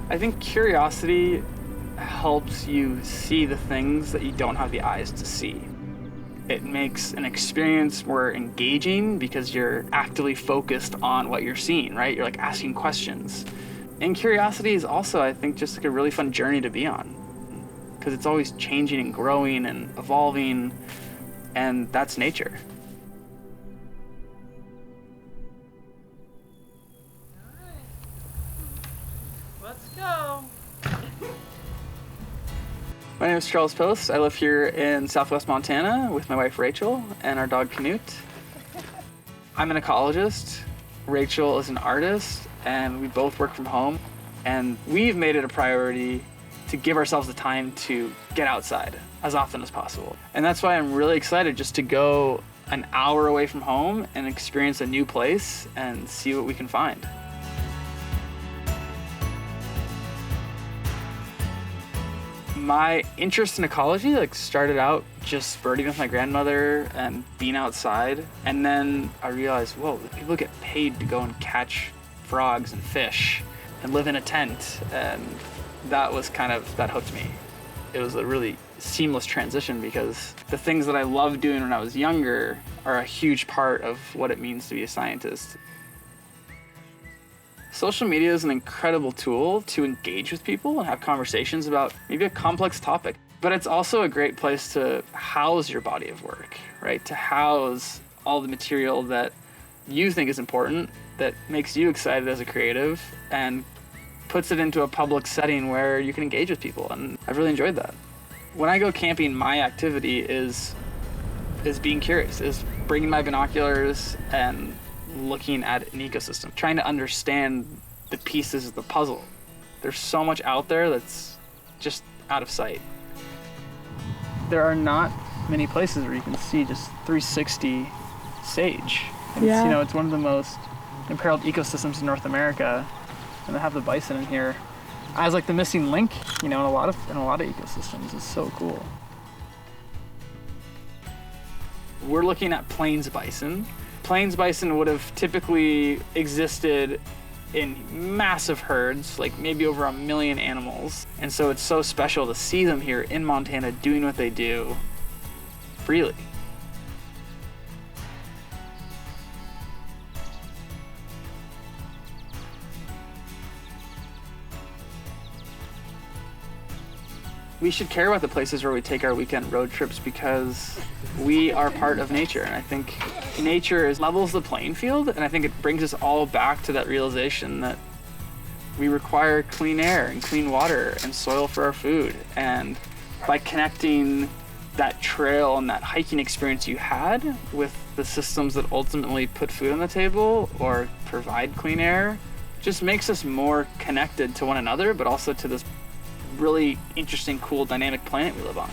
I think curiosity helps you see the things that you don't have the eyes to see. It makes an experience more engaging because you're actively focused on what you're seeing, right? You're like asking questions. And curiosity is also, I think, just like a really fun journey to be on, because it's always changing and growing and evolving, and that's nature. Let's go. My name is Charles Post. I live here in Southwest Montana with my wife Rachel and our dog Canute. I'm an ecologist. Rachel is an artist, and we both work from home. And we've made it a priority to give ourselves the time to get outside as often as possible. And that's why I'm really excited just to go an hour away from home and experience a new place and see what we can find. My interest in ecology started out just birding with my grandmother and being outside. And then I realized, whoa, people get paid to go and catch frogs and fish and live in a tent. And that hooked me. It was a really seamless transition because the things that I loved doing when I was younger are a huge part of what it means to be a scientist. Social media is an incredible tool to engage with people and have conversations about maybe a complex topic. But it's also a great place to house your body of work, right? To house all the material that you think is important, that makes you excited as a creative, and puts it into a public setting where you can engage with people. And I've really enjoyed that. When I go camping, my activity is being curious, is bringing my binoculars and looking at an ecosystem, trying to understand the pieces of the puzzle. There's so much out there that's just out of sight. There are not many places where you can see just 360 sage. And Yeah. it's one of the most imperiled ecosystems in North America, and to have the bison in here as the missing link, in a lot of ecosystems is so cool. We're looking at plains bison. Plains bison would have typically existed in massive herds, maybe over 1 million animals. And so it's so special to see them here in Montana doing what they do freely. We should care about the places where we take our weekend road trips because we are part of nature. And I think nature levels the playing field, and I think it brings us all back to that realization that we require clean air and clean water and soil for our food. And by connecting that trail and that hiking experience you had with the systems that ultimately put food on the table or provide clean air, just makes us more connected to one another, but also to this really interesting, cool, dynamic planet we live on.